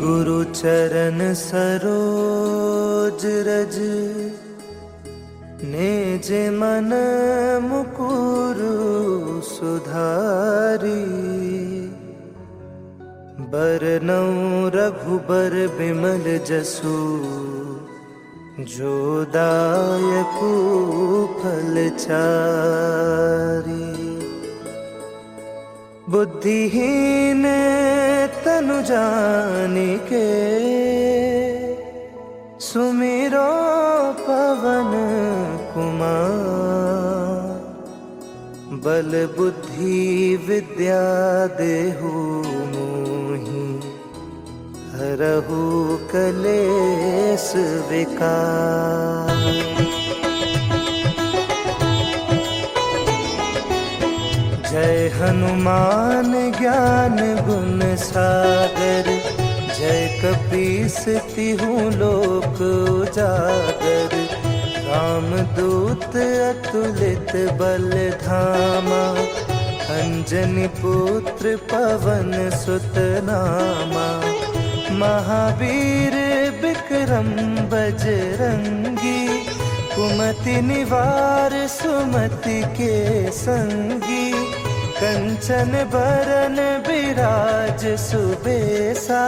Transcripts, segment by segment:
गुरु चरण सरोज रज निज मन मुकुरु सुधारी। बरनउँ रघुबर बिमल जसु जो दायकु फल चारि। बुद्धिहीन तनु जानिके सुमिरो पवन कुमार। बल बुद्धि विद्या देहु मोहि हरहु कलेस विकार। जय हनुमान ज्ञान गुण सागर। जय कपीस तिहु लोक उजागर। रामदूत अतुलित बल धामा। अंजनी पुत्र पवन सुत नामा। महावीर विक्रम बजरंगी। कुमति निवार सुमति के संगी। कंचन बरन बिराज सुबेसा।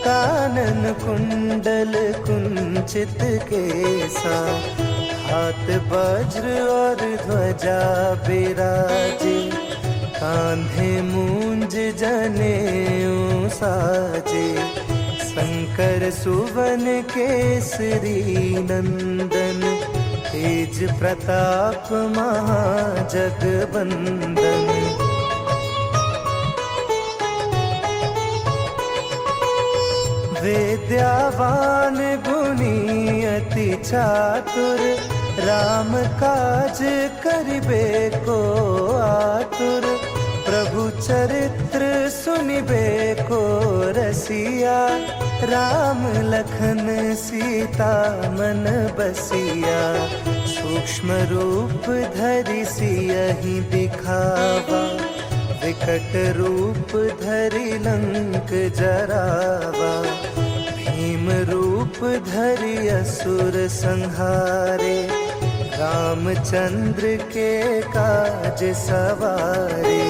कानन कुंडल कुंचित केसा। हाथ वज्र और ध्वजा बिराजे। कांधे मूंज जनेऊ साजे। शंकर सुवन केसरी नंदन। तेज प्रताप महाजगवंदन। विद्यावान गुणी अति चातुर। राम काज करिबे को आतुर। प्रभु चरित्र सुनिबे को रसिया। राम लखन सीता मन बसिया। सूक्ष्म रूप धरि सियहि दिखावा। विकट रूप धरि लंक जरावा। भीम रूप धरि असुर संहारे। रामचंद्र के काज सवारे।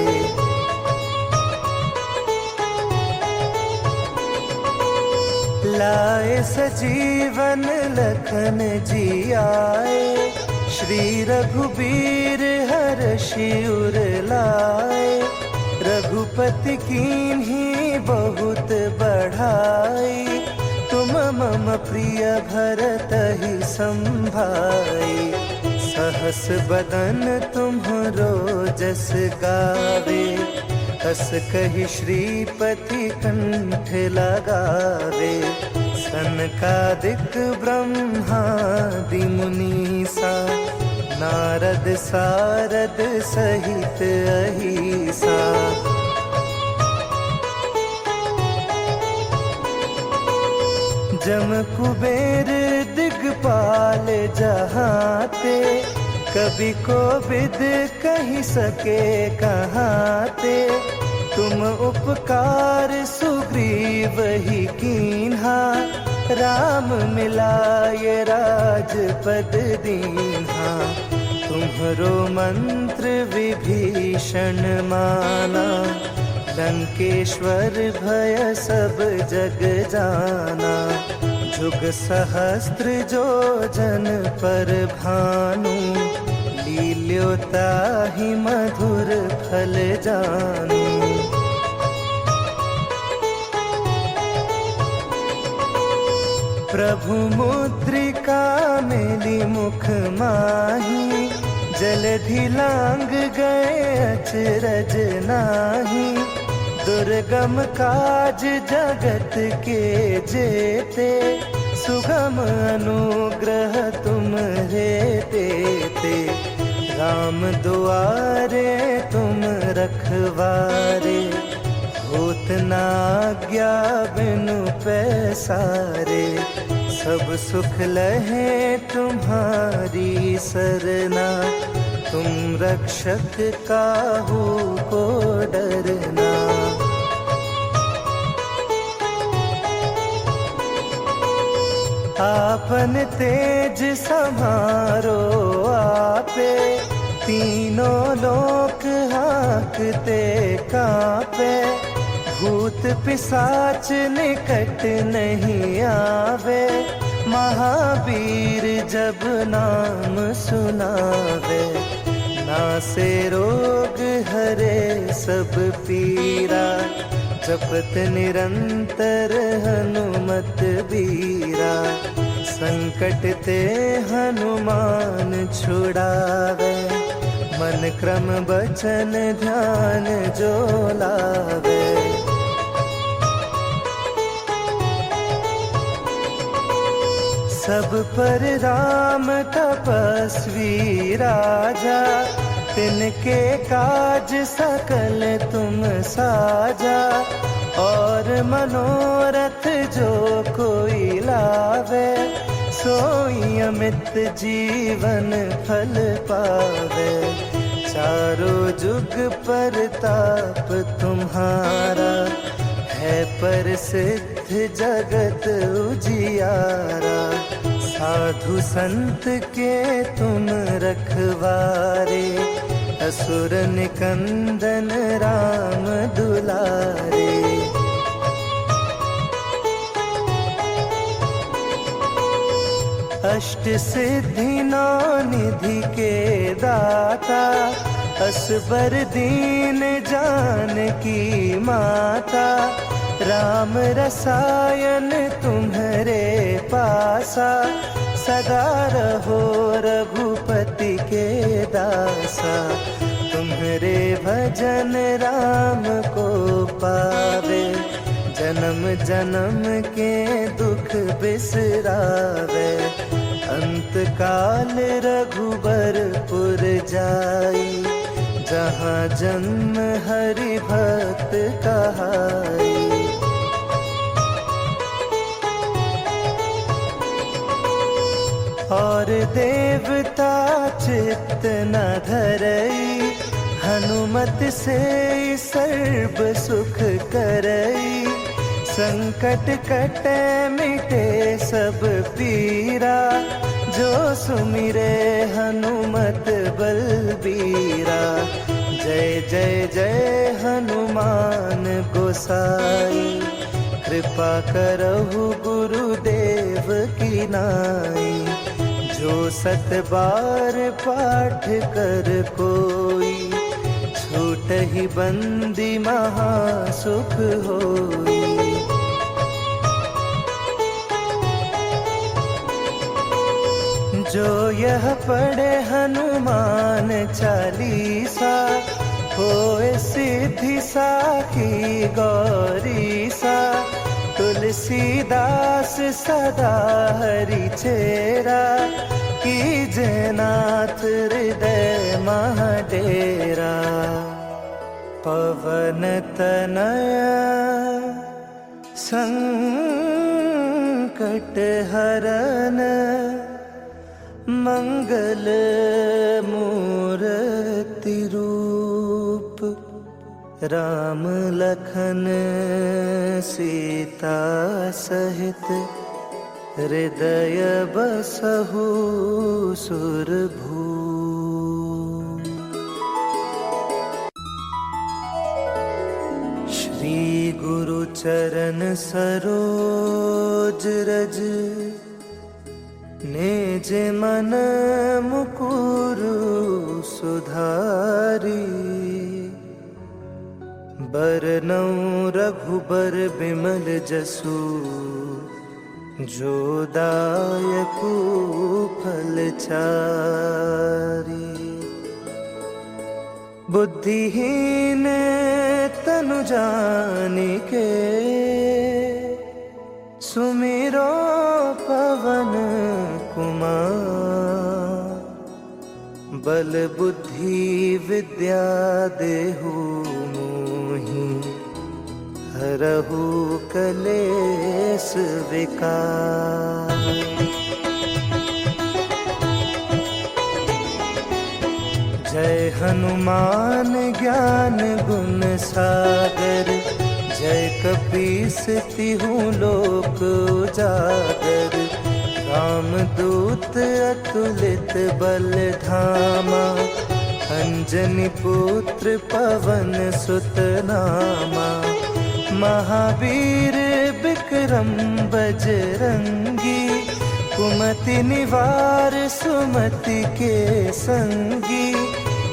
लाए सजीवन लखन जियाए। श्री रघुबीर हर्षि उर लाए। रघुपति कीन्ही बहुत बढ़ाई। तुम मम प्रिय भरतहि संभाई। सहस बदन तुम्हरो जस गावे। अस कहि श्रीपति कंठ लगावे। सनकादिक ब्रह्मादि मुनीसा। नारद सारद सहित अहिसा। जम कुबेर दिगपाल जहाते। कभी कोविद कहि सके कहाते। तुम उपकार सुग्रीव ही कीन्हा। राम मिलाए राजपद दीन्हा। तुम्हरो मंत्र विभीषण माना। लंकेश्वर भय सब जग जाना। जुग सहस्त्र जो जन पर भानु। लील्यो ताहि मधुर फल जानू। प्रभु मुद्रिका मेली मुख माही। जलधि लांग गए अचरज नाही। दुर्गम काज जगत के जेते। सुगम अनुग्रह तुम्हरे तेते। राम दुआरे तुम रखवारे। होत न आज्ञा बिनु पैसारे। सब सुख लहे तुम्हारी सरना। तुम रक्षक काहू को डरना। पवन तेज समारो आपे, तीनों लोक हाँकते कांपे। भूत पिशाच निकट नहीं आवे, महावीर जब नाम सुनावे। नासे रोग हरे सब पीरा, जपत निरंतर हनुमत बीरा। संकट ते हनुमान छुड़ावे, मन क्रम बचन ध्यान जो लावे। सब पर राम तपस्वी राजा, तिनके काज सकल तुम साजा। और मनोरथ जो कोई लावे, सोई अमित जीवन फल पावे। चारों जुग परताप तुम्हारा, है प्रसिद्ध जगत उजियारा। साधु संत के तुम रखवारे, असुर निकंदन राम दुलारे। अष्ट सिद्धि नौ निधि के दाता, असबर दीन जानकी माता। राम रसायन तुम्हारे पासा, सदा रहो रघुपति के दासा। तुम्हारे भजन राम को पावे, जन्म जन्म के दुख बिसरावे। अंत काल रघुबरपुर जाई, जहाँ जन्म हरि भक्त कहाई। और देवता चित्त न धरई, हनुमत से सर्व सुख करई। संकट कटे मिटे सब पीरा, जो सुमिरे हनुमत बलबीरा। जय जय जय हनुमान गोसाई, कृपा करहु गुरुदेव की नाई। जो सत बार पाठ कर कोई, छूटहि बंदी महा सुख होई। जो यह पढ़े हनुमान चालीसा, होए सिद्धि साखी गौरीसा। तुलसीदास सदा हरि चेरा, कीजे नाथ हृदय महाडेरा। पवन तनया संकट हरन, मंगल मूर्ति रूप। राम लखन सीता सहित, हृदय बसहु सुरभूप। श्री गुरु चरण सरोज रज, निज मन मुकुरु सुधारी। बरनउँ रघुबर बिमल जसु, जो दायकु फल चारि। बुद्धिहीन तनु जानिके, सुमिरो पवन कुमार। बल बुद्धि विद्या देहु मोहि, हरहु कलेस विकार। जय हनुमान ज्ञान गुण सागर, जय कपीस तिहु लोक उजागर। रामदूत अतुलित बल धामा, अंजनी पुत्र पवन सुत नामा। महावीर विक्रम बजरंगी, कुमति निवार सुमति के संगी।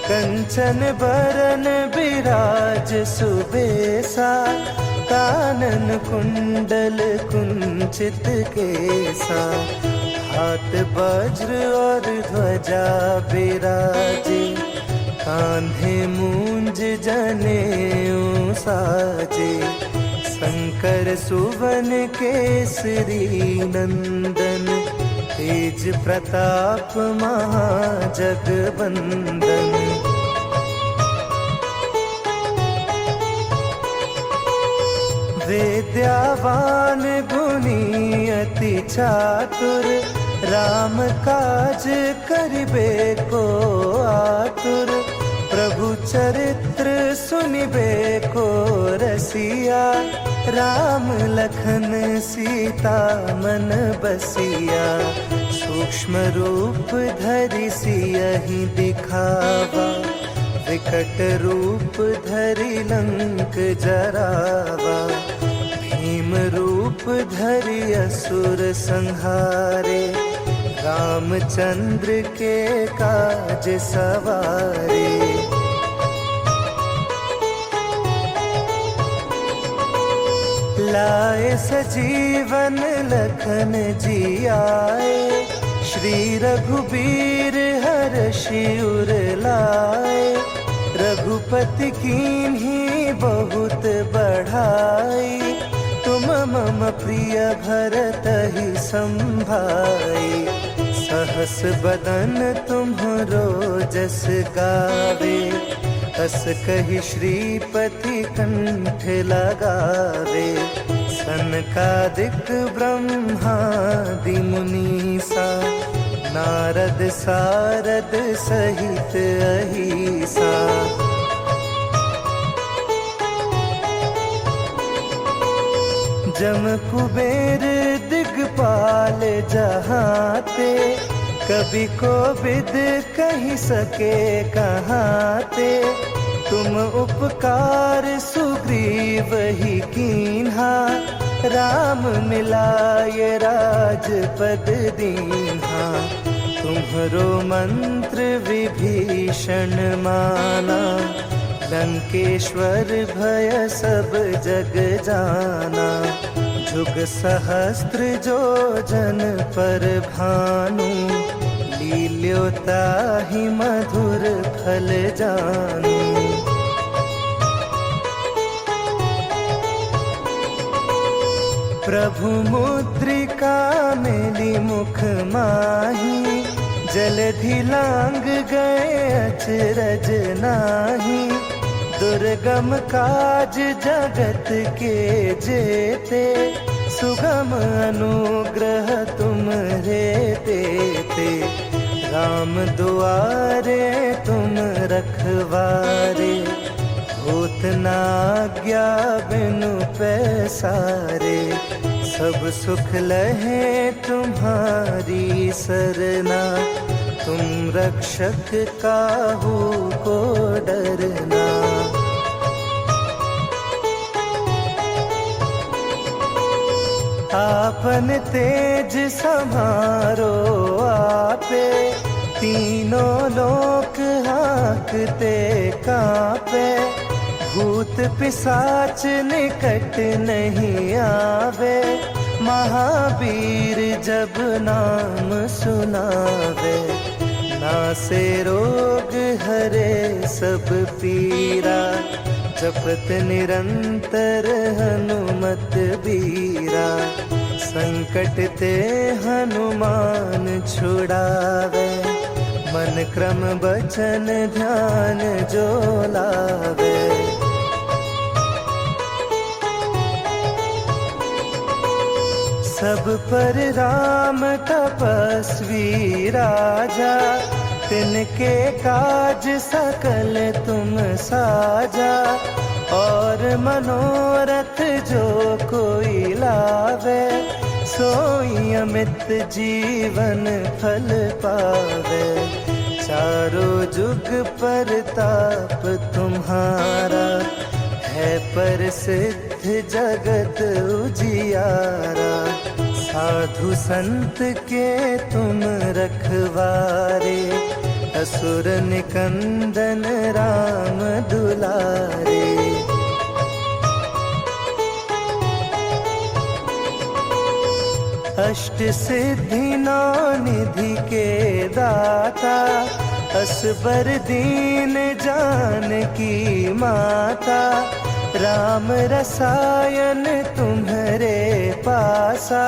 कंचन बरन बिराज सुबेसा, कानन कुंडल कुंचित केसा। हाथ वज्र और ध्वजा बिराजे, कांधे मूंज जनेऊ साजे। शंकर सुवन केसरी नंदन, तेज प्रताप महाजगबंदन। विद्यावान गुणी अति चातुर, राम काज करिबे को आतुर। प्रभु चरित्र सुनिबे को रसिया, राम लखन सीता मन बसिया। सूक्ष्म रूप धरि सियहि दिखावा, विकट रूप धरि लंक जरावा। भीम रूप धरि असुर संहारे, रामचंद्र के काज सवारे। लाए सजीवन लखन जियाए, श्री रघुबीर हर्षि उर लाए। रघुपति कीन्ही बहुत बढ़ाई, तुम मम प्रिय भरतहि संभाई। सहस बदन तुम्हरो जस गावे, अस कहि श्रीपति कंठ लगावे। सनकादिक ब्रह्मादि मुनीसा, नारद सारद सहित अहिसा। जम कुबेर दिगपाल जहाते, कभी कोविद कही सके कहाते। तुम उपकार सुग्रीव ही कीन्हा, राम मिलाए राजपद दीन्हा। तुम्हरो मंत्र विभीषण माना, लंकेश्वर भय सब जग जाना। जुग सहस्त्र जो जन पर भानु, लील्योताहि मधुर फल जानू। प्रभु मुद्रिका मेली मुख माही, जलधि लांग गए अचरज नाही। दुर्गम काज जगत के जेते, सुगम अनुग्रह तुम्हरे तेते। राम दुआरे तुम रखवारे, होत न आज्ञा बिनु पैसारे। सब सुख लहे तुम्हारी सरना, तुम रक्षक काहू को डरना। आपन तेज समारो आपे, तीनों लोक हाँकते कांपे। भूत पिशाच निकट नहीं आवे, महावीर जब नाम सुनावे। नासे रोग हरे सब पीरा, जपत निरंतर हनुमत बीरा। संकट ते हनुमान छुड़ावे, मन क्रम बचन ध्यान जो लावे। सब पर राम तपस्वी राजा, तिनके काज सकल तुम साजा। और मनोरथ जो कोई लावे, सोई अमित जीवन फल पावे। चारों जुग परताप तुम्हारा, है प्रसिद्ध जगत उजियारा। साधु संत के तुम रखवारे, असुर निकंदन राम दुलारे। अष्ट सिद्धि नौ निधि के दाता, असबर दीन जानकी माता। राम रसायन तुम्हारे पासा,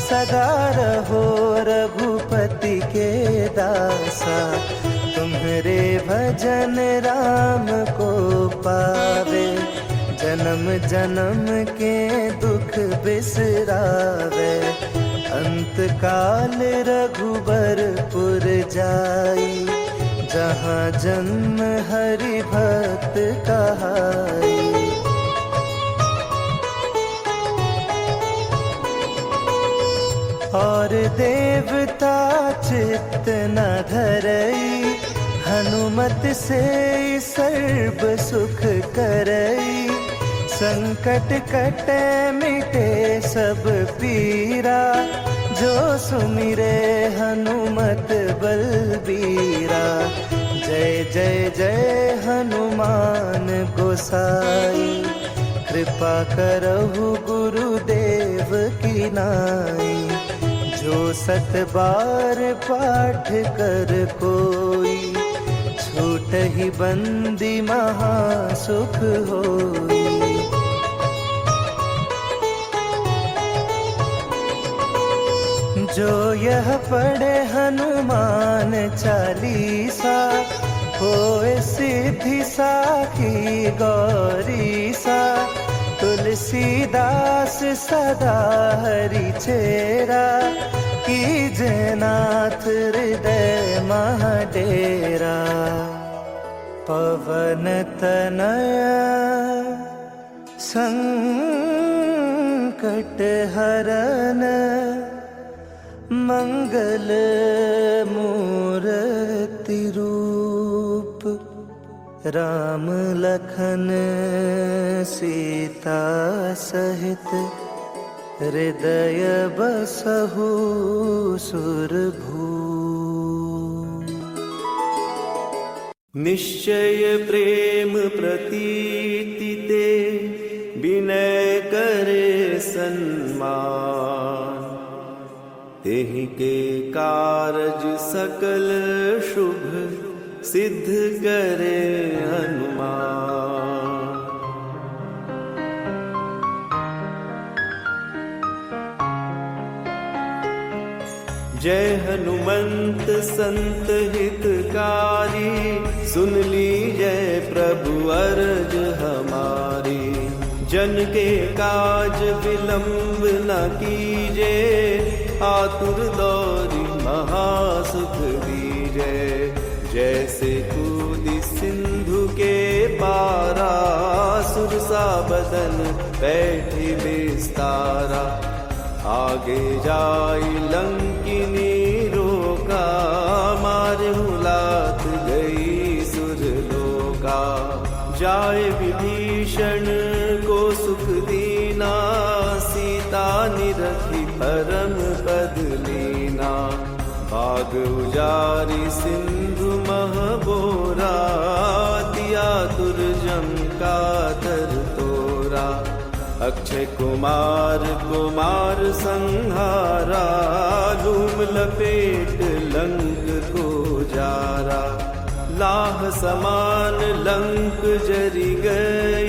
सदा रहो रघुपति के दासा। तुम्हारे भजन राम को पावे, जन्म जन्म के दुख बिसरावे। अंत काल रघुबरपुर जाई, जहाँ जन्म हरि भक्त कहाई। और देवता चित्त न धरई, हनुमत से सर्व सुख करई। संकट कटे मिटे सब पीरा, जो सुमिरे हनुमत बलबीरा। जय जय जय हनुमान गोसाई, कृपा करहु गुरुदेव की नाई। जो सत बार पाठ कर कोई, छूटहि बंदी महा सुख होई। जो यह पढ़े हनुमान चालीसा, होए सिद्धि साखी गौरीसा। तुलसीदास सदा हरि चेरा, कीजे नाथ हृदय महाडेरा। पवन तनया संकट हरन, मंगल मूर्ति रूप। राम लखन सीता सहित, हृदय बसहु सुरभूप। निश्चय प्रेम प्रतीति ते, विनय करे सन्मान। तेहि के कारज सकल शुभ, सिद्ध करे हनुमान। जय हनुमंत संत हितकारी, सुन लीजय प्रभु अर्ज हमारी। जन के काज विलंब न कीजे, आतुर दौरी महासुख दीजे। जैसे कूदी सिंधु के पारा, सुरसा बदन बैठी विस्तारा। आगे जाई लंकिनी रोका, मारहु लात गई सुरलोका। जाय विभीषण को सुख दीना, सीता निरखी परम पद लीना। भाग उजारी सिंधु महबोरा, दिया दुर्जम का तर तोरा। अक्षय कुमार कुमार संहारा, लूम लपेट लंक को जारा। लाह समान लंक जरि गई,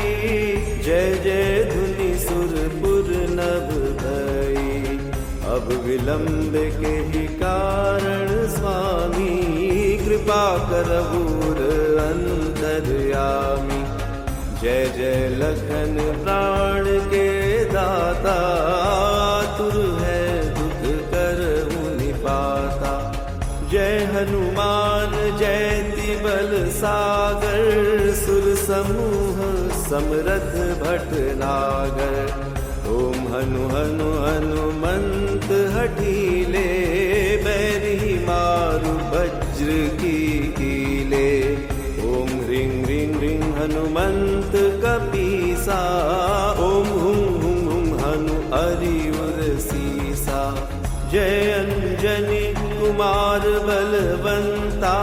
जय जय धुनि सुरपुर नभ भई। अब विलंब के ही कारण स्वामी, कृपा करहु अंतर्यामी। जय जय लखन प्राण के दाता, आतुर है दुख करहु निपाता। जय हनुमान जयति बल सागर, सुर समूह समरथ भटनागर। ओम हनु हनु हनुमंत हनुमंत कपीसा, ओम हुम हुम हुम हनु अरियुर सीसा। जय अंजनी कुमार बलवंता,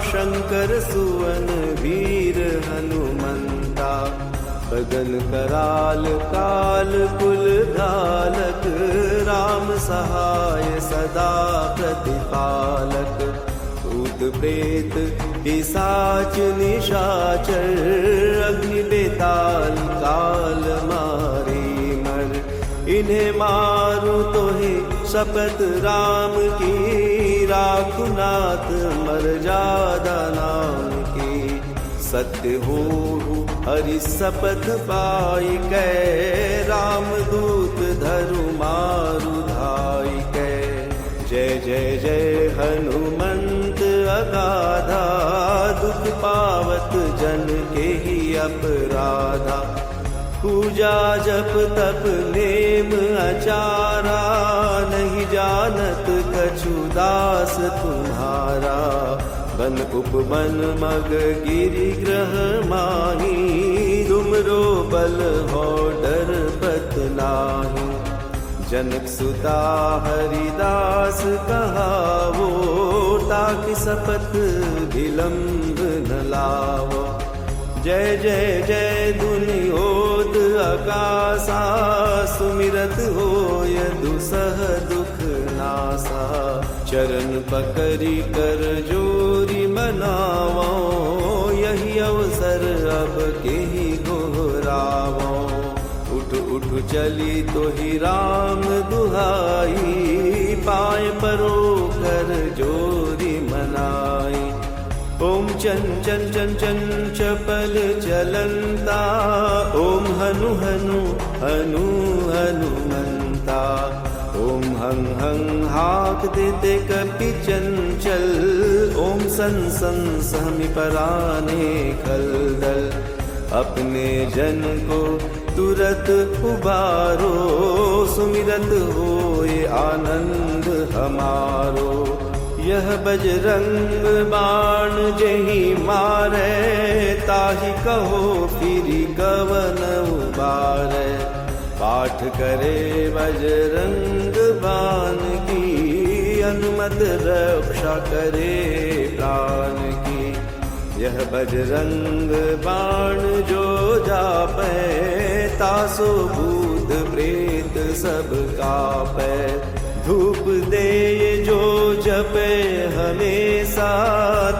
शंकर सुवन वीर हनुमंता। बदन कराल काल कुल धालक, राम सहाय सदा प्रतिपालक। भूत प्रेत पिशाच निशाचर, अग्नि बेताल काल मारे मर। इन्हें मारू तो ही शपथ राम की, राखु नाथ मर्यादा नाम की। सत्य हो हरि शपथ पाई कै, राम दूत धरु मारु धाई कै। जय जय जय हनुमंत अगाधा, दुख पावत जन के ही अपराधा। पूजा जप तप नेम आचारा, नहीं जानत कछु दास तुम्हारा। बन उपवन मग गिरि ग्रह माही, तुमरो बल हो डर पत नाही। जनक सुता हरिदास कहावो, ताकि सपथ विलंब न लावो। जय जय जय दुनियोद आकाशा, सुमिरत होय दुसह दुख नासा। चरण पकड़ी कर जोरी मनावो, यही अवसर अब के ही दोहरावो। उठ उठ चली तो ही राम दुहाई, पाए परो कर जोरी मनाई। ओम चन चन चन चन चपल चलंता, ओम हनु हनु हनु हनुमंता। ओम हं हं हाक देते कपि चंचल, ओम सन सन सहमि पराने खलदल। अपने जन को तुरत उबारो, सुमिरत होए आनंद हमारो। यह बजरंग बाण जेहि मारे, ताहि कहो फिरि कवन उबारे। पाठ करे बजरंग बाण की, अनुमत रक्षा करे प्राण की। यह बजरंग बाण जो जापै, तासो भूत प्रेत सब कापै। धूप दे जो जपे हमेशा,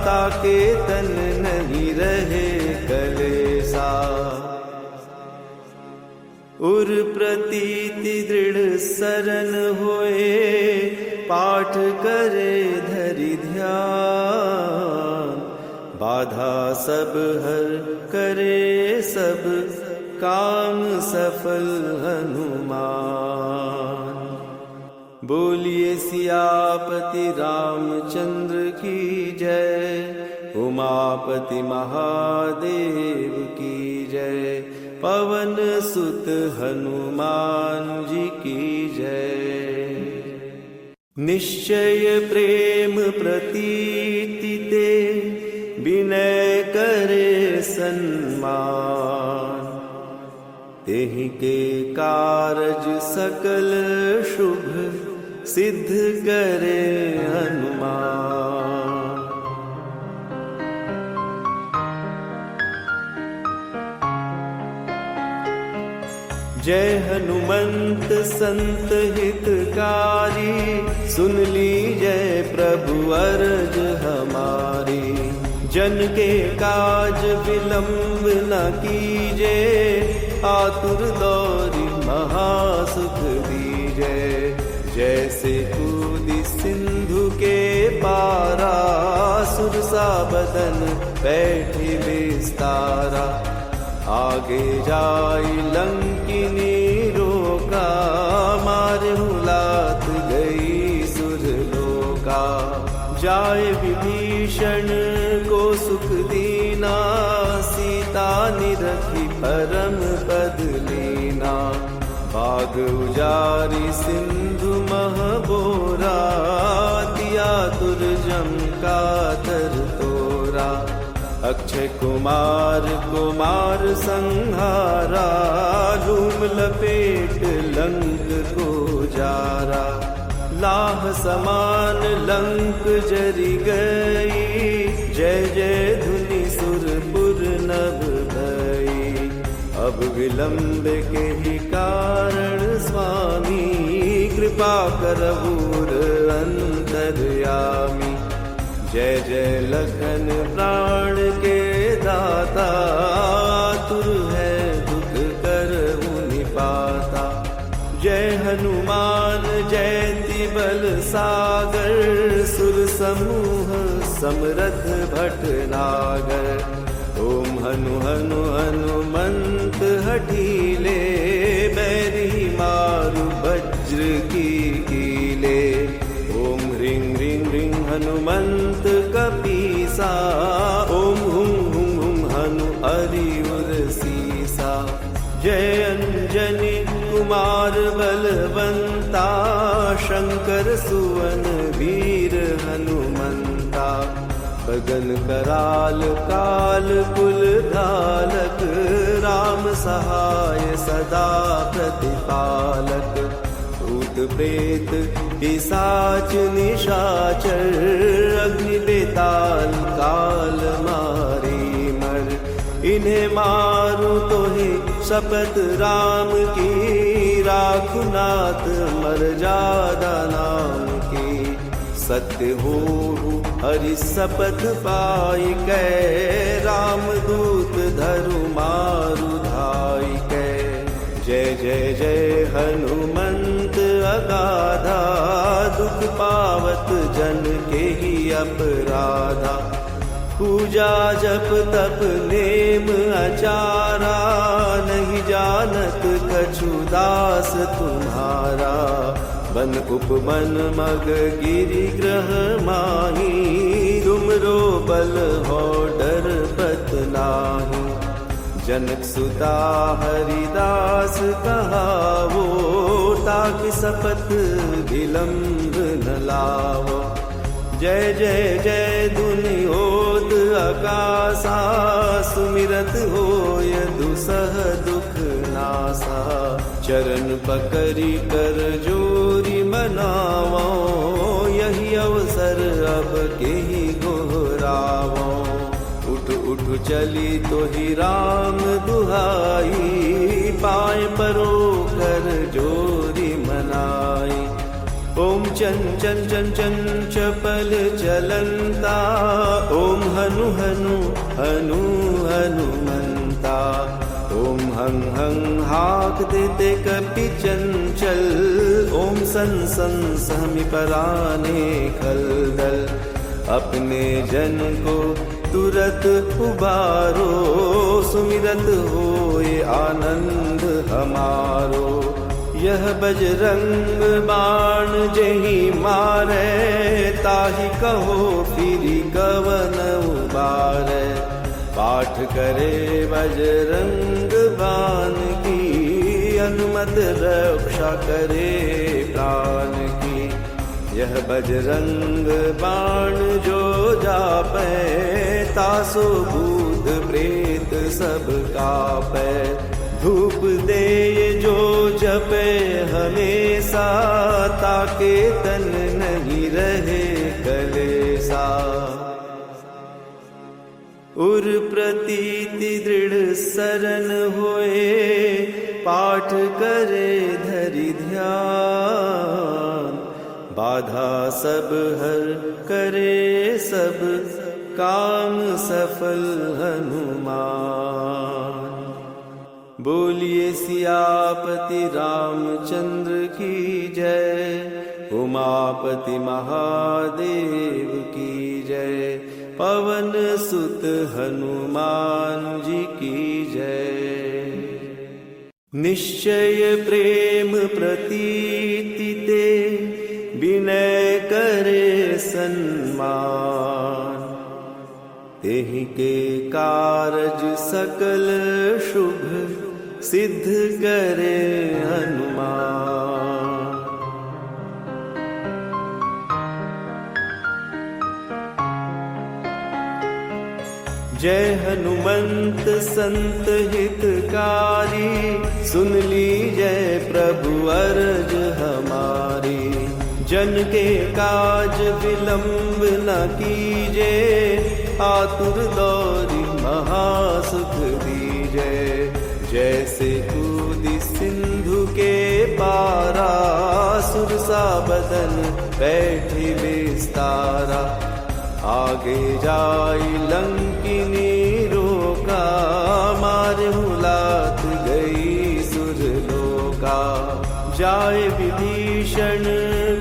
ताके तन नहीं रहे कलेसा। उर प्रतीति दृढ़ सरन होए, पाठ करे धरि ध्यान। बाधा सब हर करे सब, काम सफल हनुमान। बोलिए सियापति रामचंद्र की जय, उमापति महादेव की जय। पवन सुत हनुमान जी की जय। निश्चय प्रेम प्रतीति ते, विनय करे सन्मान। तेहि के कारज सकल शुभ, सिद्ध करे हनुमान। जय हनुमंत संत हितकारी, सुन लीजय प्रभु अरज हमारी। जन के काज विलंब न कीजे, आतुर दौरी महासुख दीजे। जैसे कूदी सिंधु के पारा, सुरसा बदन बैठे विस्तारा। आगे जाई लंकिनी रोका, मारे लात गई सुरलोका। जाए विभीषण को सुख दीना, सीता निरखी परम पद लीना। बाग उजारी सिंधु महबोरा, तिया तुरजम का तर तोरा। अक्षय कुमार कुमार संहारा, धूम लपेट लंक को जारा। लाह समान लंक जरी गई, जय जय धुनि सुरपुर नभ भई। अब विलंब के ही कारण स्वामी, कृपा करबूर अंतर्यामी। जय जय लखन प्राण के दाता, आतुर है दुख करहु निपाता। जय हनुमान जयति बल सागर, सुर समूह समरथ भटनागर। ओम हनु हनु हनुमंत हठीले, बैरी मारु वज्र की कीले। ओम ह्रीं ह्रीं ह्रीं हनुमंत कपीसा, ओम हुं हुं हुं हनु हरिउर सीसा। जय अंजनी कुमार बलवंता, शंकर सुवन वीर हनुमंता। बगन कराल काल कुल धालक, राम सहाय सदा प्रतिपालक। भूत प्रेत पिशाच निशाचर, अग्नि बेताल काल मारी मर। इन्हें मारू तो ही शपथ राम की, राखु नाथ मर्यादा नाम की। सत्य हो हरि शपथ पाई कै, राम दूत धरु मारु धाई कै। जय जय जय हनुमंत अगाधा, दुख पावत जन के ही अपराधा। पूजा जप तप नेम आचारा, नहीं जानत कछु दास तुम्हारा। बन उपमन मग गिरि ग्रह माही, तुमरो बल हो डर पत नाही। जनक सुता हरिदास कहावो, ताकि सपथ विलंब न लावो। जय जय जय दुनियोद आकाशा, सुमिरत होय दुसह दुख नासा। चरण पकड़ी कर जोरी मनावो, यही अवसर अब के ही गोहरावो। उठ उठ चली तो ही राम दुहाई, पाए परो कर जोरी मनाई। ओम चन चन चन चन चपल चलंता, ओम हनु हनु हनु हनुमंता। ओम हं हं हाक देते कपि चंचल, ओम सन सन सहमि पराने खलदल। अपने जन को तुरत उबारो, सुमिरत होए आनंद हमारो। यह बजरंग बाण जेहि मारे, ताहि कहो फिरि कवन उबारे। पाठ करे बजरंग बाण की, अनुमत रक्षा करे प्राण की। यह बजरंग बाण जो जापै, तासो भूत प्रेत सब कापै। धूप दे जो जपे हमेशा, ताके तन नहीं रहे कलेसा। उर प्रतीति दृढ़ सरन होए, पाठ करे धरि ध्यान। बाधा सब हर करे सब, काम सफल हनुमान। बोलिए सियापति रामचंद्र की जय, उमापति महादेव की जय। पवन सुत हनुमान जी की जय। निश्चय प्रेम प्रतीति ते, विनय करे सन्मान। तेहि के कारज सकल शुभ, सिद्ध करे हनुमान। जय हनुमंत संत हितकारी, सुन लीजय प्रभु अरज हमारी। जन के काज विलंब न कीजे, आतुर दौरी महासुख दीजे। जैसे कूदी सिंधु के पारा, सुरसा बदन बैठी विस्तारा। आगे जाई लंकिनी रोका, मारहु लात गई सुरलोका। जाए विभीषण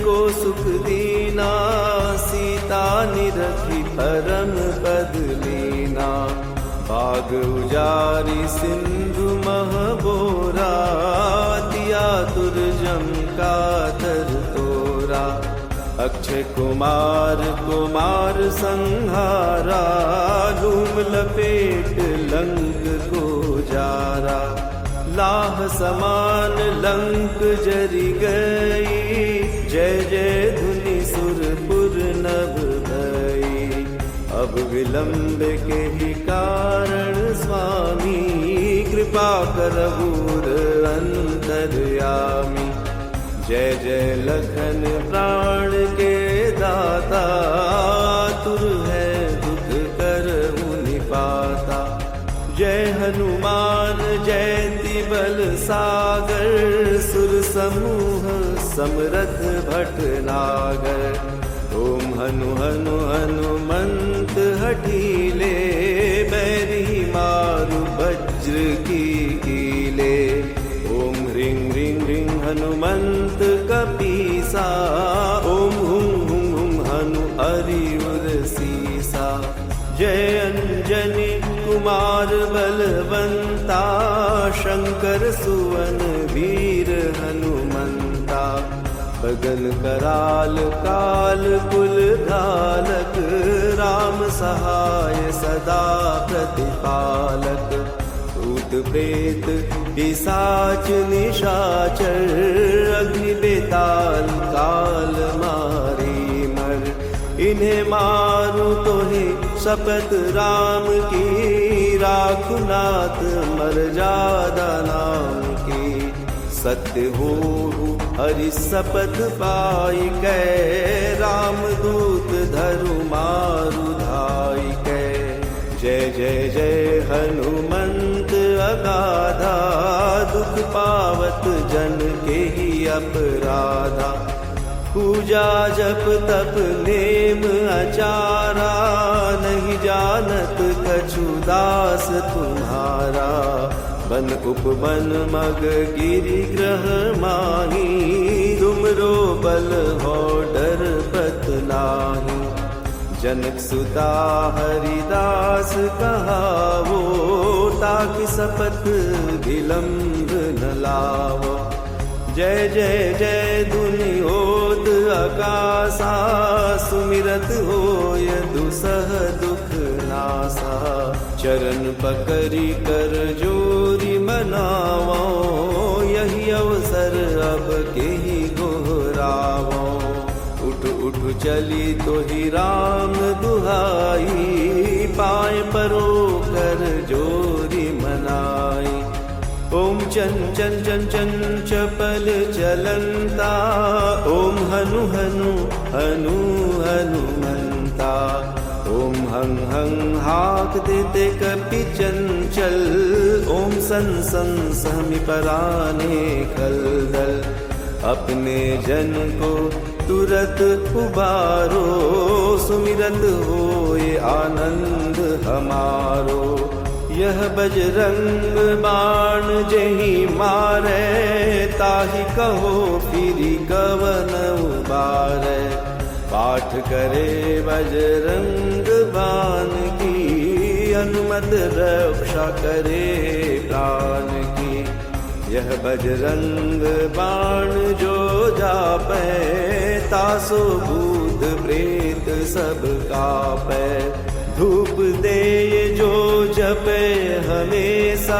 को सुख दीना, सीता निरखी परम पद लीना। बाग उजारी सिंधु महबोरा, दिया दुर्जम का तर तोरा। अक्षय कुमार कुमार संहारा, धूम लपेट लंक को जारा। लाह समान लंक जरि गई, जय जय धुनि सुरपुर नभ भई। अब विलंब के ही कारण स्वामी, कृपा करहु अंतर्यामी। जय जय लखन प्राण के दाता, तुर है दुख करहु निपाता। जय हनुमान जयति बल सागर, सुर समूह समरथ भटनागर। ओम हनु हनु हनुमंत हठीले, बैरी मारु वज्र की कीले। ओम ह्रीं ह्रीं ह्रीं हनुमंत कपीसा, ओम हुं हुं हुं हनु हरिउर सीसा। जय अंजनी कुमार बलवंता, शंकर सुवन वीर हनुमंता। बगल कराल काल कुल घालक, राम सहाय सदा प्रतिपालक। भूत प्रेत पिशाच निशाचर, अग्नि बेताल काल मारी मर। इन्हें मारू तो ही शपथ राम की, राखुनाथ मर्यादा नाम की। सत्य हो हरि शपथ पाई कै, राम दूत धरु मारु धाई कै। जय जय जय हनुमंत अगाधा, दुख पावत जन के ही अपराधा। पूजा जप तप नेम आचारा, नहीं जानत कछु दास तुम्हारा। बन उपवन मग गिरि ग्रह माही, तुमरो बल हो डर पत नाही। जनक सुता हरिदास कहावो, ताकि सपथ विलंब न लावो। जय जय जय धुनि होत आकाशा, सुमिरत होय दुसह दुख नासा। चरण पकड़ी कर जोरी मनावो, यही अवसर अब के ही गोहरावो। उठ उठ चली तो ही राम दुहाई, पाए परो कर जोरी मनाई। ओम चन चन चन चन चपल चलंता, ओम हनु हनु हनु हनुमंता। ओम हं हं हाक देते कपि चंचल, ओम सन सन सहमि पराने खलदल। अपने जन को तुरत उबारो, सुमिरत होए आनंद हमारो। यह बजरंग बाण जेहि मारे, ताहि कहो फिरि कवन उबारे। पाठ करे बजरंग बाण की, अनुमत रक्षा करे प्राण की। यह बजरंग बाण जो जापै, तासो भूत प्रेत सब कापै। धूप दे जो जपे हमेशा,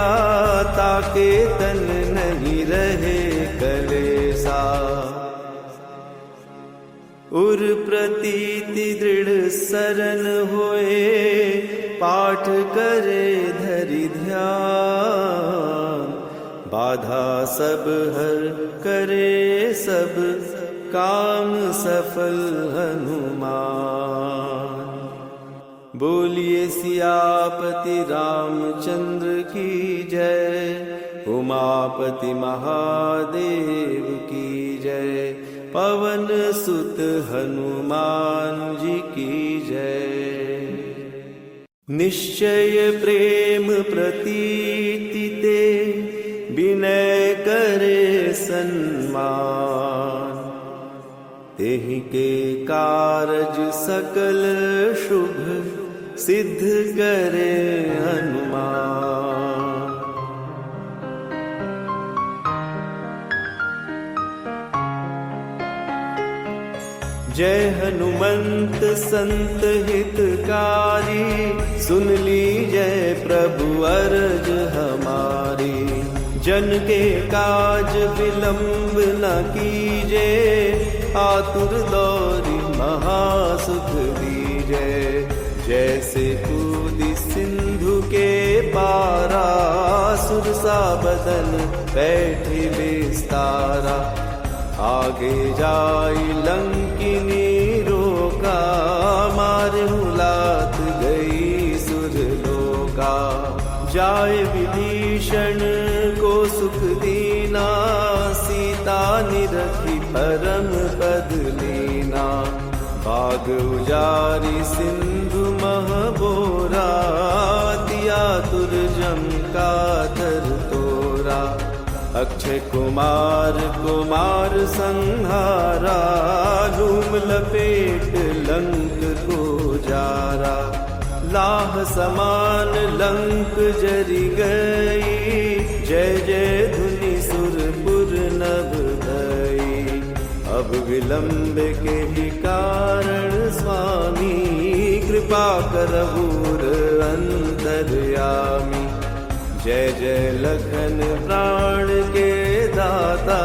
ताके तन नहीं रहे कलेसा। उर प्रतीति दृढ़ सरन होए, पाठ करे धरि ध्यान, बाधा सब हर करे सब काम सफल हनुमान। बोलिए सियापति रामचंद्र की जय, उमापति महादेव की जय, पवन सुत हनुमान जी की जय। निश्चय प्रेम प्रतीति ते, विनय करे सन्मान, तेहि के कारज सकल शुभ, सिद्ध करे हनुमान। जय हनुमंत संत हितकारी, सुन लीजय प्रभु अरज हमारी। जन के काज विलंब न कीजे, आतुर दौरी महासुख दीजे। जैसे कूदी सिंधु के पारा, सुरसा बदन बैठे विस्तारा। आगे जाई लंकिनी रोका, मारहु लात गई सुरलोका। जाय विभीषण को सुख दीना, सीता निरखी परम पद लीना। बाग उजारी सिंधु महबोरा, तिया तुर जम का तर तोरा। अक्षय कुमार कुमार संहारा, धूम लपेट लंक को जारा। लाह समान लंक जरि गई, जय जय धुनि सुरपुर नभ गई। अब विलंब के ही कारण स्वामी, कृपा करहूर अंतर्यामी। जय जय लखन प्राण के दाता,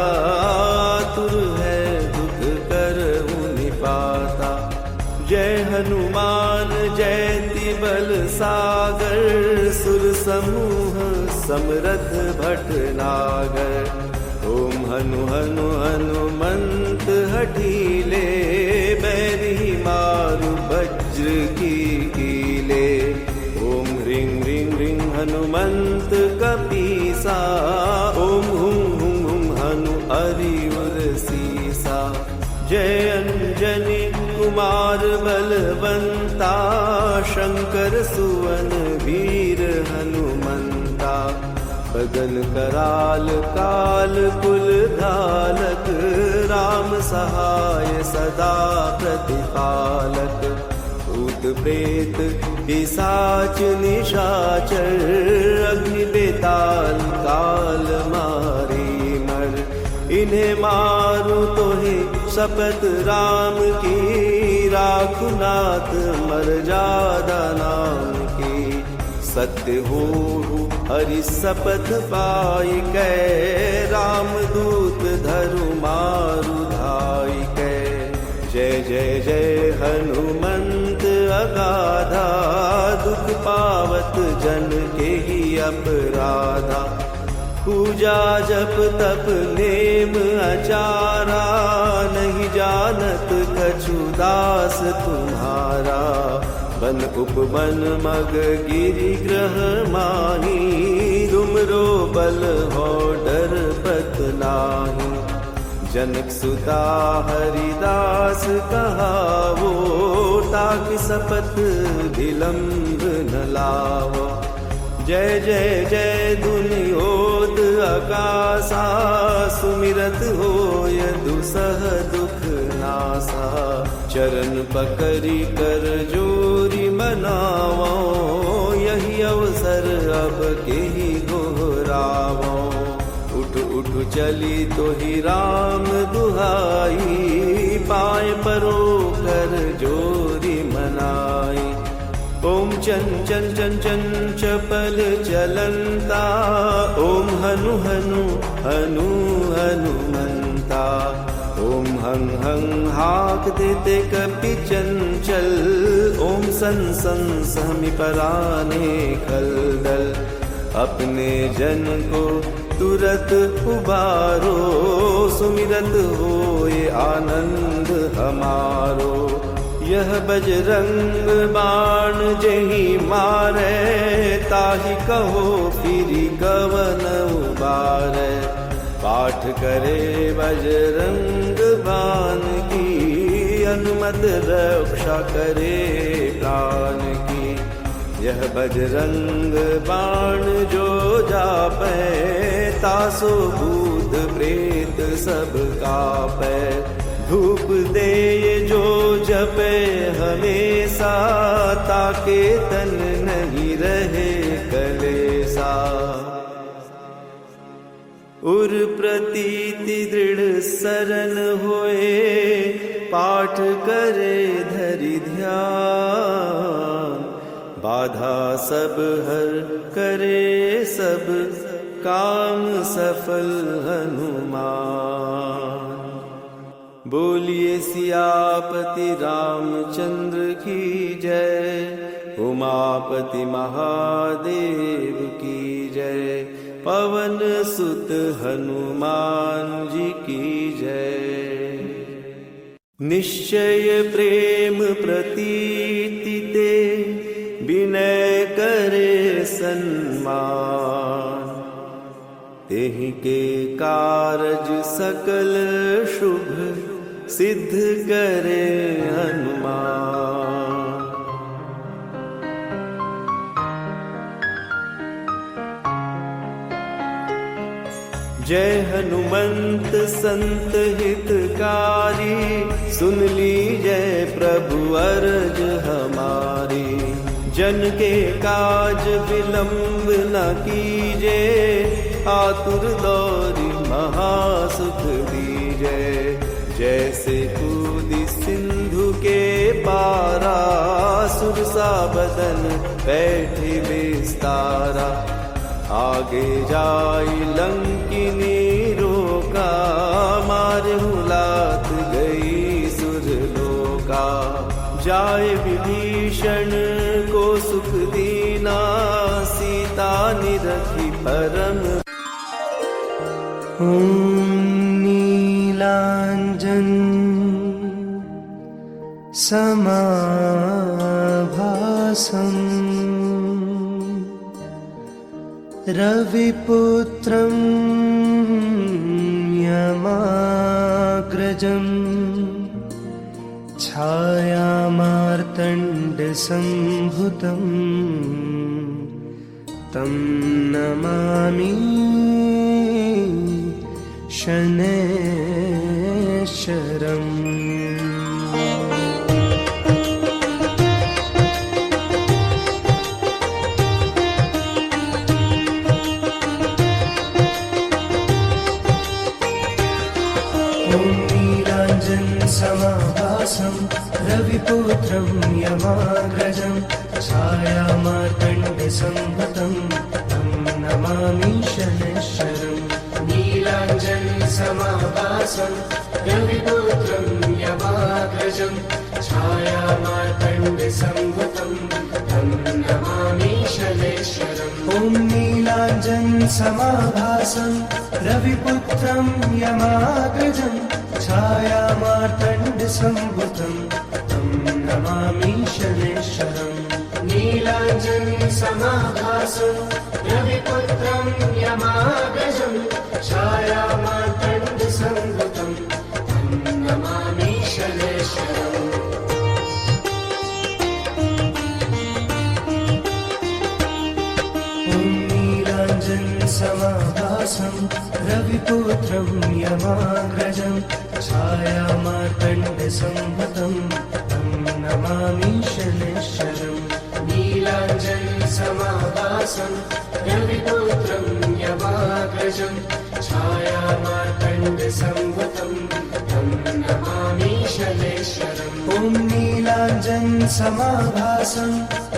तुर है दुख करहु निपाता। जय हनुमान जयति बल सागर, सुर समूह समरथ भटनागर। ओम हनु हनु हनुमंत हठीले, बैरी मारु वज्र की कीले। ओम ह्रीं ह्रीं ह्रीं हनुमंत कपीसा, ओम हुं हुं हुं हनु हरिउर सीसा। जय अंजनी कुमार बलवंता, शंकर सुवन वीर हनुमंता। बदन कराल काल कुल धालक, राम सहाय सदा प्रतिपालक। भूत प्रेत पिशाच निशाचर, अग्नि बेताल काल मारी मर। इन्हें मारू तो है शपथ राम की, राखु नाथ मर्यादा नाम की। सत्य हो हरि शपथ पाई कै, राम दूत धरु मारु धाई कै। जय जय जय हनुमंत अगाधा, दुख पावत जन के ही अपराधा। पूजा जप तप नेम अचारा, नहीं जानत कछु दास तुम्हारा। बन उपवन मग गिरि ग्रह माही, तुमरो बल हो डर पत नाही। जनक सुता हरिदास कहावो, ताकि सपथ विलंब न लावो। जय जय जय दुनियोद आकाशा, सुमिरत होय दुसह दुख नासा। चरण पकड़ी कर जोरी मनावो, यही अवसर अब के ही दोहरावो। उठ उठ चली तो ही राम दुहाई, पाए परो कर जोरी मनाई। ओम चन चन चन चन चपल चलंता, ओम हनु हनु हनु हनुमंता। ओम हं हं हाक देते कपि चंचल, ओम सन सन सहमि पराने खलदल। अपने जन को तुरत उबारो, सुमिरत होए आनंद हमारो। यह बजरंग बाण जेहि मारे, ताहि कहो फिरि कवन उबारे। पाठ करे बजरंग बाण की, अनुमत रक्षा करे प्राण की। यह बजरंग बाण जो जापै, तासो भूत प्रेत सब कापै। धूप दे जो जपे हमेशा, ताके तन नहीं रहे कलेसा। उर प्रतीति दृढ़ सरन होए, पाठ करे धरि ध्यान। बाधा सब हर करे सब, काम सफल हनुमान। बोलिए सियापति रामचंद्र की जय, उमापति महादेव की जय। पवन सुत हनुमान जी की जय। निश्चय प्रेम प्रतीति ते, विनय करे सन्मान। तेहि के कारज सकल शुभ, सिद्ध करे हनुमान। जय हनुमंत संत हितकारी, सुन लीजय प्रभु अरज हमारी। जन के काज विलंब न कीजे, आतुर दौरी महासुख दीजे। जैसे कूदी सिंधु के पारा, सुरसा बदन बैठे विस्तारा। आगे जाई लंकिनी रोका, मारहु लात गई सुरलोका। जाय विभीषण को सुख दीना, सीता निरखी परम। नीलांजन समाभासं, रविपुत्रं यमाग्रजं। छायामार्तण्डसम्भुतं, तं नमामि शनैश्चरम्। समाभासं, रविपुत्रं यमाग्रजं। छायामार्तण्डसम्भुतं, तं नमामि शनैश्चरम्। नीलाञ्जन समाभासं, रविपुत्रं यमाग्रजं। छायामार्तण्डसम्भुतं, तं नमामि शनैश्चरम्। ॐ नीलाञ्जन समाभासं, रविपुत्रं यमाग्रजं। छायामार्तण्डसम्भुतं, तं नमामि शनैश्चरम्। नीलाञ्जन समाभासं, रविपुत्रं यमाग्रजं। छायामार्तण्डसम्भुतं, तं नमामि शनैश्चरम्। ॐ नीलाञ्जन समाभासं, रविपुत्रं यमाग्रजं। छायामार्तण्डसम्भुतं, तं नमामि शनैश्चरम्। नीलाञ्जन समाभासं, रविपुत्रं यमाग्रजं। छायामार्तण्डसम्भुतं, तं नमामि शनैश्चरम्। ॐ नीलाञ्जन समाभासं,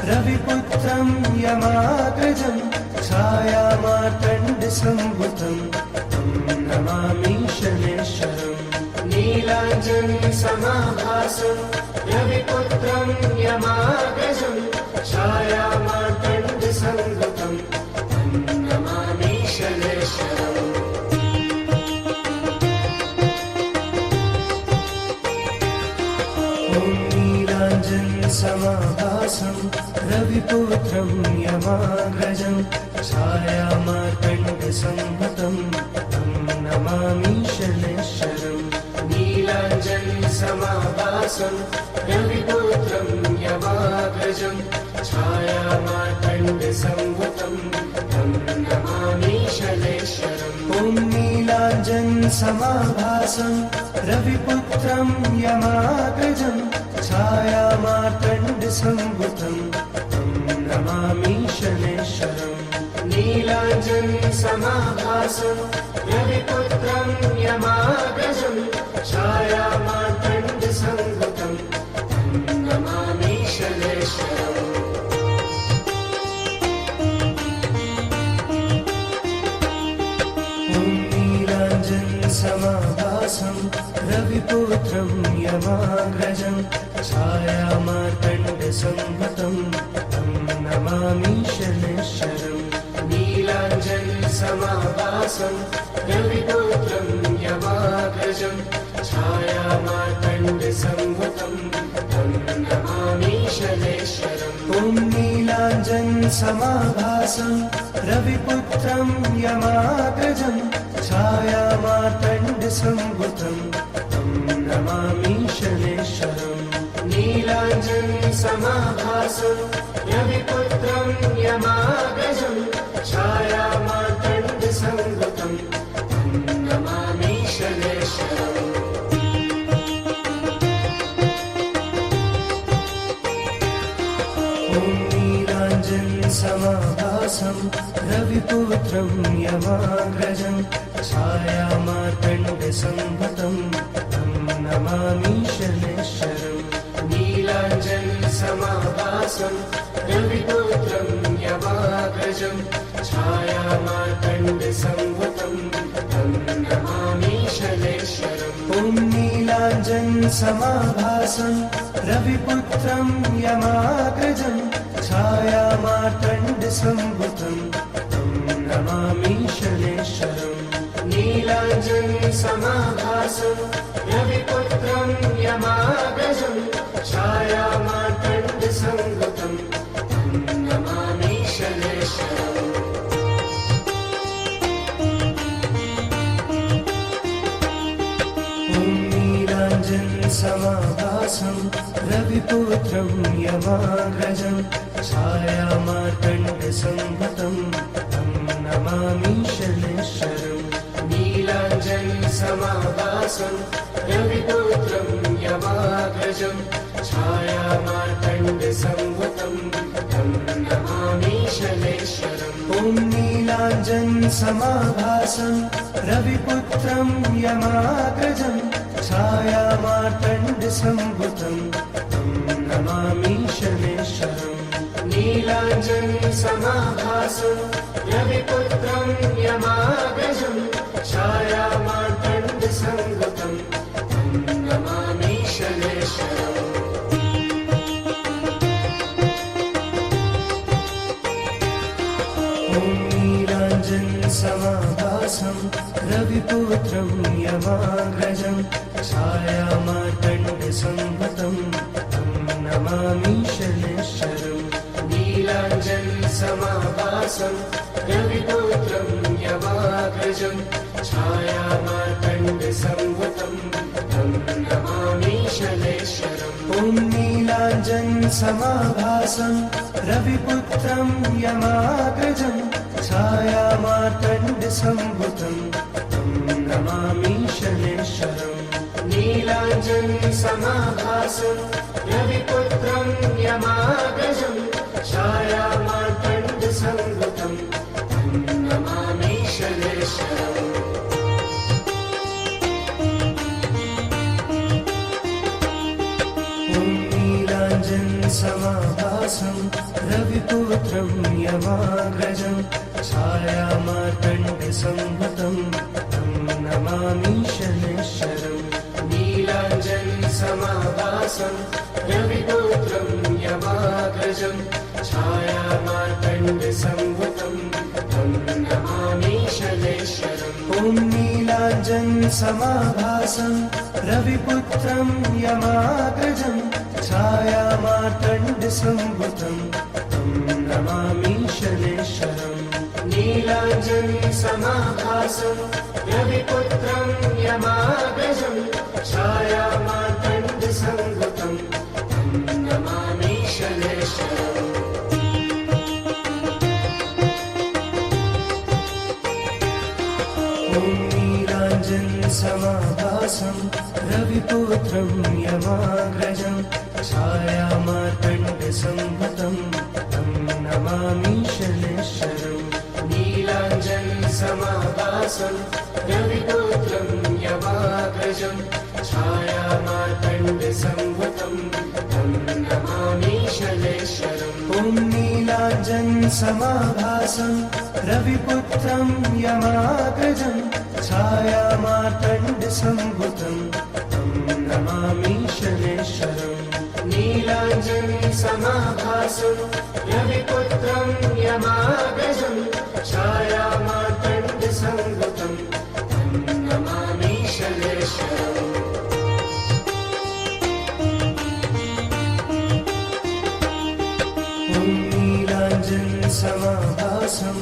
रविपुत्रं यमाग्रजं। छायामार्तण्डसम्भुतं, तं नमामि शनैश्चरम्। नीलाञ्जनसमाभासं रविपुत्रं यमाग्रजं छायामार्तण्डसंयुतं तं नमामि शनैश्वरम्। ॐ नीलाञ्जनसमाभासं रविपुत्रं यमाग्रजं छायामार्तण्डसंयुतं तं नमामि शनैश्वरम्। नीलाञ्जनसमाभासं रविपुत्रं यमाग्रजं छायामार्तण्डसंयुतं तं नमामि शनैश्वरम्। ॐ नीलाञ्जनसमाभासं रविपुत्रं यमाग्रजं छायामार्तण्डसंयुतं तं नमामि शनैश्वरम्। नीलाञ्जनसमाभासं रविपुत्रं यमाग्रजं छायामार्तण्डसंयुतं तं नमामि शनैश्वरम्। ॐ नीलाञ्जनसमाभासं रविपुत्रं यमाग्रजं छायामार्तण्डसंयुतं तं नमामि शनैश्वरम्। नीलाञ्जनसमाभासं रविपुत्रं यमाग्रजं छायामार्तण्डसंयुतं तं नमामि शनैश्वरम्। ॐ नीलाञ्जनसमाभासं रविपुत्रं यमाग्रजं छायामार्तण्डसंयुतं तं नमामि शनैश्वरम्। नीलाञ्जनसमाभासं रविपुत्रं यमाग्रजं छायामार्तण्डसंयुतं तं नमामि शनैश्वरम्। ॐ नीलाञ्जनसमाभासं रविपुत्रं यमाग्रजं छायामार्तण्डसंयुतं तं नमामि शनैश्वरम्। नीलाञ्जनसमाभासं रविपुत्रं यमाग्रजं छायामार्तण्डसंयुतं तं नमामि शनैश्वरम्। ॐ नीलाञ्जनसमाभासं रविपुत्रं यमाग्रजं छायामार्तण्डसंयुतं तं नमामि शनैश्वरम्। नीलाञ्जनसमाभासं रविपुत्रं यमाग्रजं छायामार्तण्डसंयुतं तं नमामि शनैश्वरम्। ॐ नीलाञ्जनसमाभासं रविपुत्रं यमाग्रजं छायामार्तण्डसंयुतं तं नमामि शनैश्वरम्। नीलाञ्जनसमाभासं रविपुत्रं यमाग्रजं छायामार्तण्डसंयुतं तं नमामि शनैश्वरम्। ॐ नीलाञ्जनसमाभासं रविपुत्रं यमाग्रजं छायामार्तण्डसंयुतं तं नमामि शनैश्वरम्। नीलाञ्जनसमाभासं रविपुत्रं यमाग्रजं छायामार्तण्डसंयुतं तं नमामि शनैश्वरम्। ॐ नीलाञ्जनसमाभासं रविपुत्रं यमाग्रजं छायामार्तण्डसंयुतं तं नमामि शनैश्वरम्। नीलाञ्जनसमाभासं रविपुत्रं यमाग्रजं छायामार्तण्डसंयुतं तं नमामि शनैश्वरम्। ॐ नीलाञ्जनसमाभासं रविपुत्रं यमाग्रजं छायामार्तण्डसंयुतं तं नमामि शनैश्वरम्। नीलाञ्जनसमाभासं रविपुत्रं यमाग्रजं छायामार्तण्डसंयुतं तं नमामि शनैश्वरम्। ॐ नीलाञ्जनसमाभासं रविपुत्रं यमाग्रजं छायामार्तण्डसंयुतं तं नमामि शनैश्वरम्। नीलाञ्जनसमाभासं रविपुत्रं यमाग्रजं छायामार्तण्डसम्भुतं तं नमामि शनैश्वरम् नीलाञ्जनसमाभासं रविपुत्रं यमाग्रजं छायामार्तण्डसम्भुतं तं नमामि शनैश्वरम् ॐ नीलाञ्जनसमाभासं रविपुत्रं यमाग्रजं छायामार्तण्डसम्भुतं तं नमामि शनैश्वरम् नीलाञ्जनसमाभासं रविपुत्रं यमाग्रजं छायामार्तण्डसम्भुतं तं नमामि शनैश्वरम् ॐ नीलाञ्जनसमाभासं रविपुत्रं यमाग्रजं छायामार्तण्डसम्भुतं तं नमामि शनैश्वरम् नीलाञ्जनसमाभासं रविपुत्रं यमाग्रजं छायामार्तण्डसम्भुतं तं नमामि शनैश्वरम् ॐ नीलाञ्जनसमाभासं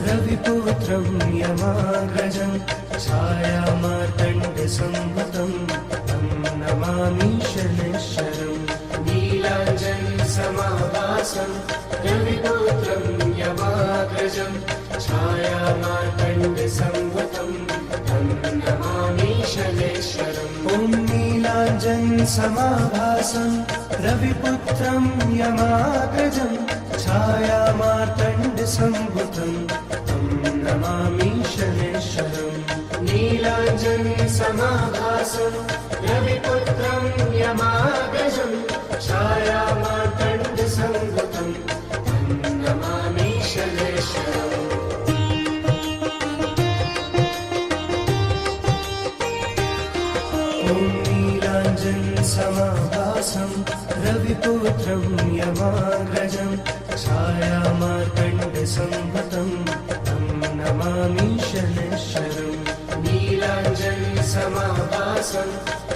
रविपुत्रं यमाग्रजं छायामार्तण्डसम्भुतं तं नमामि शनैश्वरम् नीलाञ्जनसमाभासं रविपुत्रं यमाग्रजं छायामार्तण्डसम्भुतं तं नमामि शनैश्वरम् ॐ नीलाञ्जनसमाभासं रविपुत्रं यमाग्रजं छायामार्तण्डसम्भुतं तं नमामि शनैश्वरम् नीलाञ्जनसमाभासं रविपुत्रं यमाग्रजं छायामार्तण्डसम्भुतं तं नमामि शनैश्वरम् ॐ नीलाञ्जनसमाभासं रविपुत्रं यमाग्रजं छायामार्तण्डसम्भुतं तं नमामि शनैश्वरम् नीलाञ्जनसमाभासं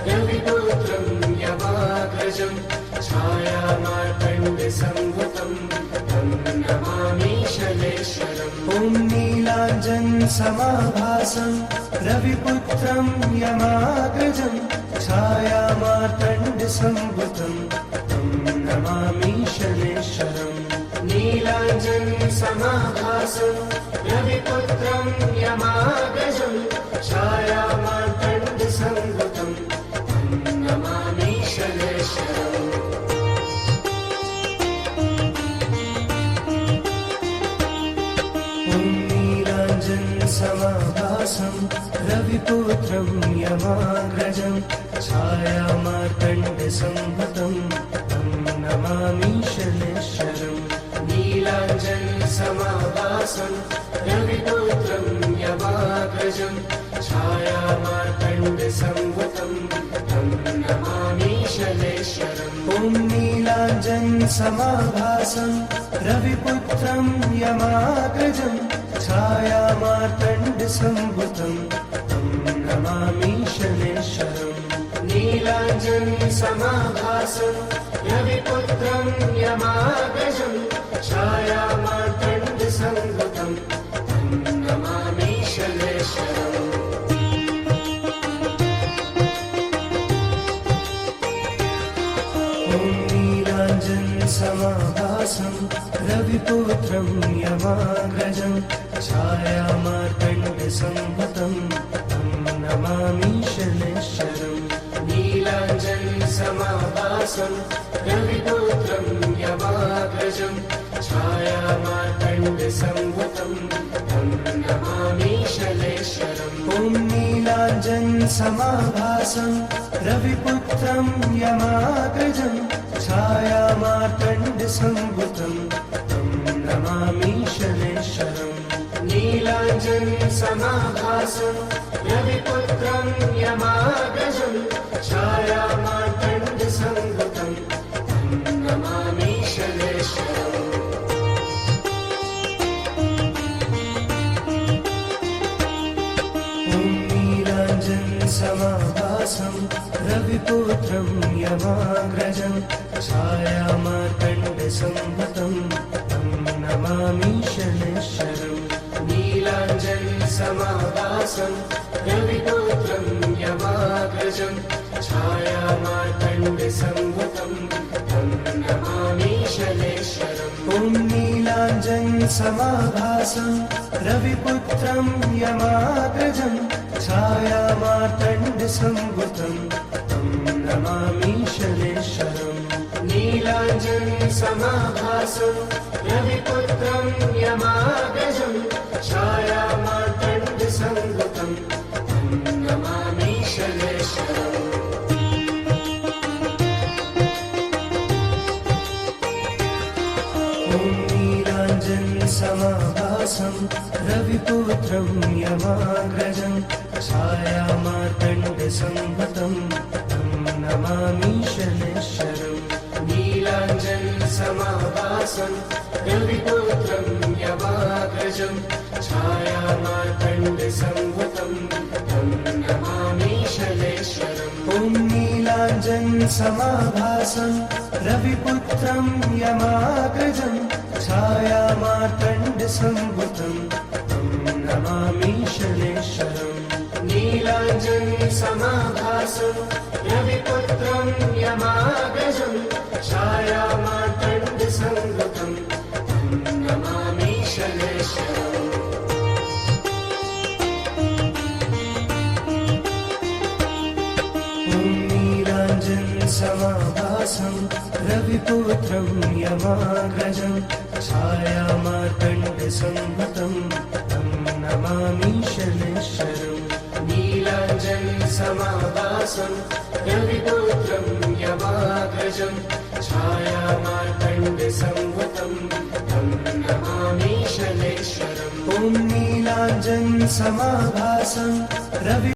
रविपुत्रं यमाग्रजं छायामार्तण्डसम्भुतं तं नमामि शनैश्वरम् ॐ नीलाञ्जनसमाभासं रविपुत्रं यमाग्रजं छायामार्तण्डसम्भुतं तं नमामि शनैश्वरम् नीलाञ्जनसमाभासं रविपुत्रं यमाग्रजं छायामार्तण्डसम्भुतं तं नमामि शनैश्वरम् ॐ नीलाञ्जनसमाभासं रविपुत्रं यमाग्रजं छायामार्तण्डसम्भुतं तं नमामि शनैश्वरम् नीलाञ्जनसमाभासं रविपुत्रं यमाग्रजं छायामार्तण्डसम्भुतं तं नमामि शनैश्वरम् ॐ नीलाञ्जनसमाभासं रविपुत्रं यमाग्रजं छायामार्तण्डसम्भुतं तं नमामि शनैश्वरम् नीलाञ्जनसमाभासं रविपुत्रं यमाग्रजं छायामार्तण्डसम्भुतं तं नमामि शनैश्वरम् ॐ नीलाञ्जनसमाभासं रविपुत्रं यमाग्रजं छायामार्तण्डसम्भुतं तं नमामि शनैश्वरम् नीलाञ्जनसमाभासं रविपुत्रं यमाग्रजं छायामार्तण्डसम्भुतं तं नमामि शनैश्वरम् ॐ नीलाञ्जनसमाभासं रविपुत्रं यमाग्रजं छायामार्तण्डसम्भुतं तं नमामि शनैश्वरम् नीलाञ्जनसमाभासं रविपुत्रं यमाग्रजं छायामार्तण्डसम्भुतं तं नमामि शनैश्वरम् ॐ समाभासं रविपुत्रं यमाग्रजं छायामार्तण्डसंभुतं तं नमामि शनैश्वरम् नीलाञ्जनसमाभासं रविपुत्रं यमाग्रजं छायामार्तण्डसंभुतं तं नमामि शनैश्वरम् ॐ नीलाञ्जनसमाभासं रविपुत्रं यमाग्रजं छायामार्तण्डसंभुतं तं नमामि शनैश्वरम् नीलाञ्जनसमाभासं रविपुत्रं यमाग्रजं छायामार्तण्डसंभुतं तं नमामि शनैश्वरम् ॐ नीलाञ्जनसमाभासं रविपुत्रं यमाग्रजं छायामार्तण्डसंभुतं तं नमामि शनैश्वरम् नीलाञ्जनसमाभासं रविपुत्रं यमाग्रजं छायामार्तण्डसंभुतं तं नमामि शनैश्वरम् ॐ नीलाञ्जनसमाभासं रविपुत्रं यमाग्रजं छायामार्तण्डसंभुतं तं नमामि शनैश्वरम् नीलाञ्जनसमाभासं रविपुत्रं यमाग्रजं छायामार्तण्डसंभुतं तं नमामि शनैश्वरम् ॐ नीलाञ्जनसमाभासं रविपुत्रं यमाग्रजं छायामार्तण्डसंभुतं तं नमामि शनैश्वरम् नीलाञ्जनसमाभासं रविपुत्रं यमाग्रजं छायामार्तण्डसंभुतं तं नमामि शनैश्वरम् ॐ नीलाञ्जनसमाभासं रवि